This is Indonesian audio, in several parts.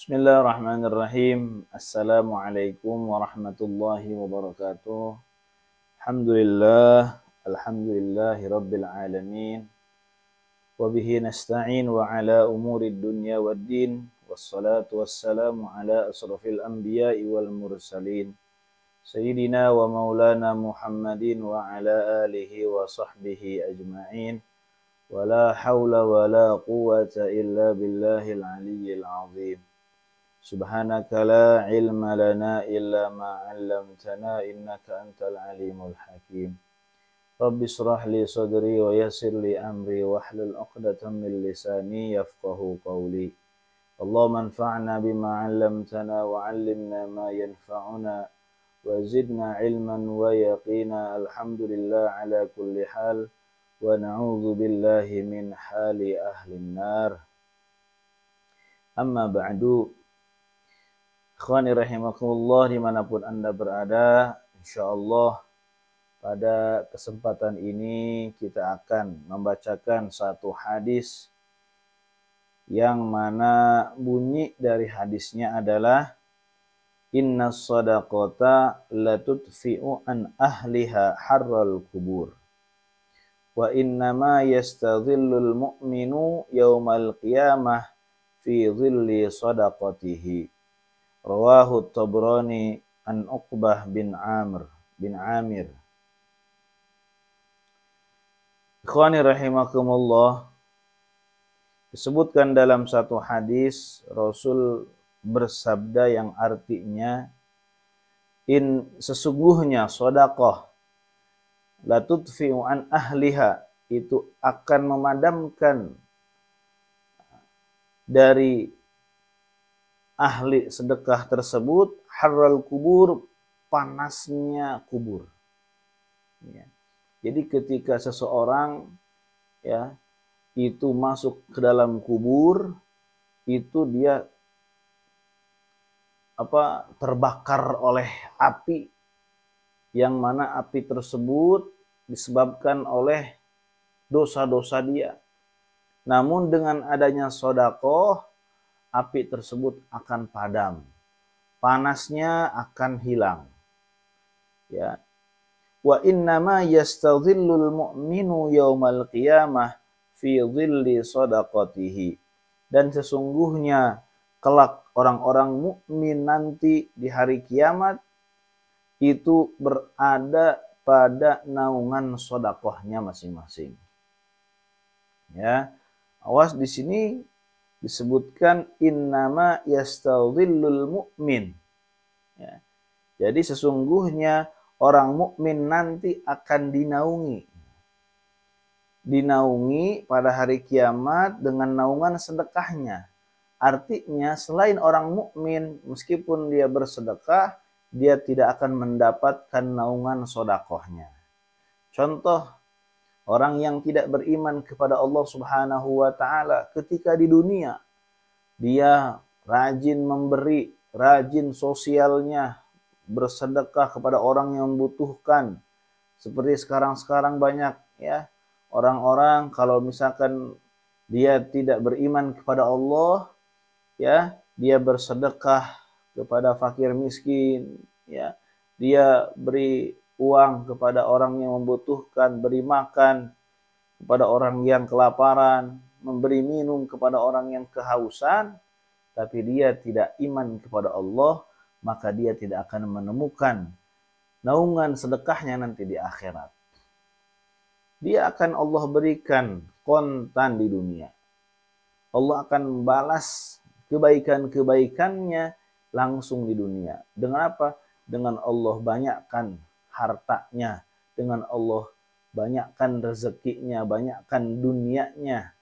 Bismillahirrahmanirrahim. Assalamualaikum warahmatullahi wabarakatuh. Alhamdulillahi rabbil alamin. Wabihi nasta'in wa ala umurid dunya waddin. Wassalatu wassalamu ala asrafil anbiya'i wal mursalin. Sayyidina wa maulana Muhammadin wa ala alihi wa sahbihi ajma'in. Wa la hawla wa la quwwata illa billahil aliyyil azim. Subhanaka la ilma lana illa ma 'allamtana innaka antal alimul hakim. Rabbi shrah li sadri wa yassir li amri wahlul 'uqdatam min lisani yafqahu qawli. Allahumma anfa'na bima 'allamtana wa 'allimna ma yanfa'una wa zidna ilman wa yaqina. Alhamdulillah ala kulli hal wa na'udzu billahi min hali ahlin nar. Amma ba'du. Ikhwani rahimakumullah, dimanapun Anda berada, insyaallah pada kesempatan ini kita akan membacakan satu hadis yang mana bunyi dari hadisnya adalah innas shadaqata latudfi'u an ahliha harral kubur wa innama yastadhillul mu'minu yaumal qiyamah fi dhilli shadaqatihi. Rawahu Tabrani an Uqbah bin Amir. Ikhwani rahimakumullah, disebutkan dalam satu hadis Rasul bersabda yang artinya sesungguhnya sedekah la tudfi'u an ahliha, itu akan memadamkan dari ahli sedekah tersebut harral kubur, panasnya kubur. Ya. Jadi ketika seseorang itu masuk ke dalam kubur, itu dia terbakar oleh api, yang mana api tersebut disebabkan oleh dosa-dosa dia. Namun dengan adanya sedekah, api tersebut akan padam, panasnya akan hilang. Ya. Wa innama yastadhillul mu'minu yaumal qiyamah fi dhilli shadaqatihi. Dan sesungguhnya kelak orang-orang mukmin nanti di hari kiamat itu berada pada naungan sedekahnya masing-masing. Ya. Awas, di sini disebutkan innama yastadhillul mu'min. Ya. Jadi sesungguhnya orang mukmin nanti akan dinaungi pada hari kiamat dengan naungan sedekahnya. Artinya selain orang mukmin, meskipun dia bersedekah, dia tidak akan mendapatkan naungan sedekahnya. Contoh, orang yang tidak beriman kepada Allah Subhanahu wa ta'ala, ketika di dunia dia rajin memberi, rajin sosialnya, bersedekah kepada orang yang membutuhkan. Seperti sekarang banyak orang-orang kalau misalkan dia tidak beriman kepada Allah, dia bersedekah kepada fakir miskin, dia beri uang kepada orang yang membutuhkan, beri makan kepada orang yang kelaparan, memberi minum kepada orang yang kehausan, tapi dia tidak iman kepada Allah, maka dia tidak akan menemukan naungan sedekahnya nanti di akhirat. Dia akan Allah berikan kontan di dunia. Allah akan membalas kebaikan-kebaikannya langsung di dunia. Dengan apa? Dengan Allah banyakkan hartanya, dengan Allah banyakkan rezekinya, banyakkan dunianya.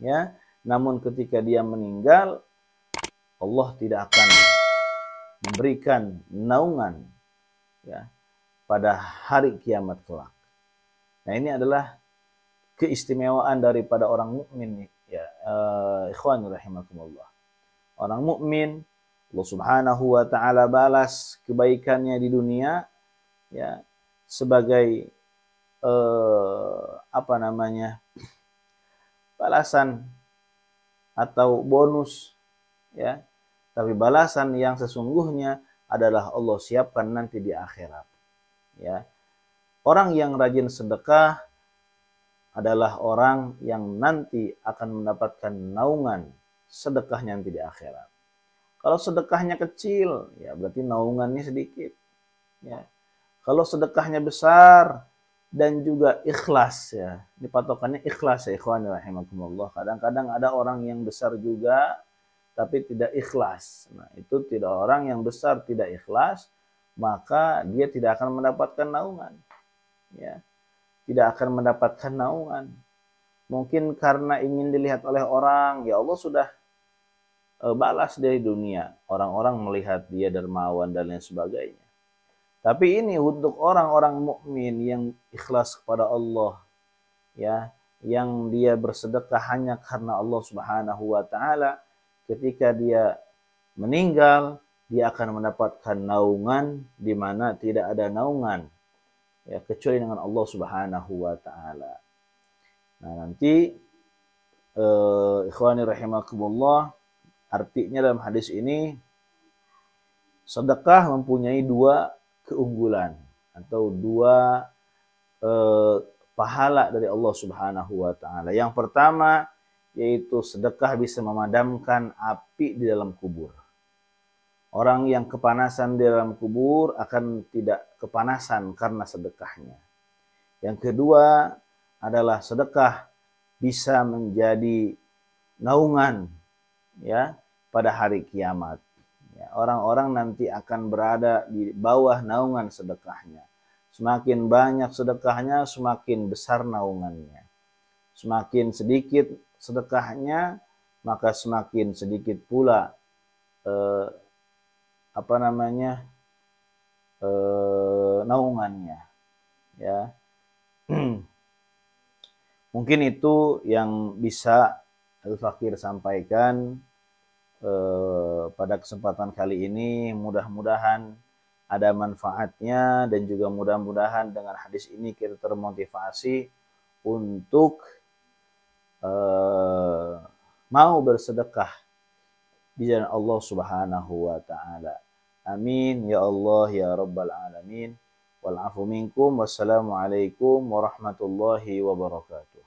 Ya, namun ketika dia meninggal, Allah tidak akan memberikan naungan pada hari kiamat kelak. Nah, ini adalah keistimewaan daripada orang mukmin, ikhwan rahimakumullah. Orang mukmin, Allah Subhanahu wa ta'ala balas kebaikannya di dunia sebagai balasan atau bonus tapi balasan yang sesungguhnya adalah Allah siapkan nanti di akhirat. Ya. Orang yang rajin sedekah adalah orang yang nanti akan mendapatkan naungan sedekahnya nanti di akhirat. Kalau sedekahnya kecil, ya berarti naungannya sedikit. Ya. Kalau sedekahnya besar dan juga ikhlas, ya, ini patokannya ikhlas ya ikhwan rahimakumullah. Kadang-kadang ada orang yang besar juga tapi tidak ikhlas. Nah, itu tidak orang yang besar tidak ikhlas, maka dia tidak akan mendapatkan naungan. Ya, tidak akan mendapatkan naungan. Mungkin karena ingin dilihat oleh orang, ya Allah sudah balas dari dunia. Orang-orang melihat dia dermawan dan lain sebagainya. Tapi ini untuk orang-orang mukmin yang ikhlas kepada Allah, ya, yang dia bersedekah hanya karena Allah Subhanahu wa taala, ketika dia meninggal, dia akan mendapatkan naungan di mana tidak ada naungan, ya, kecuali dengan Allah Subhanahu wa taala. Nah, nanti ikhwani rahimakumullah, artinya dalam hadis ini sedekah mempunyai dua keunggulan atau dua pahala dari Allah Subhanahu wa taala. Yang pertama yaitu sedekah bisa memadamkan api di dalam kubur. Orang yang kepanasan di dalam kubur akan tidak kepanasan karena sedekahnya. Yang kedua adalah sedekah bisa menjadi naungan, ya, pada hari kiamat. Ya, orang-orang nanti akan berada di bawah naungan sedekahnya. Semakin banyak sedekahnya, semakin besar naungannya. Semakin sedikit sedekahnya, maka semakin sedikit pula naungannya. Ya, mungkin itu yang bisa Al-Fakir sampaikan pada kesempatan kali ini. Mudah-mudahan ada manfaatnya dan juga mudah-mudahan dengan hadis ini kita termotivasi untuk mau bersedekah di jalan Allah Subhanahu wa taala. Amin ya Allah ya rabbal alamin. Wal afu minkum. Wassalamualaikum warahmatullahi wabarakatuh.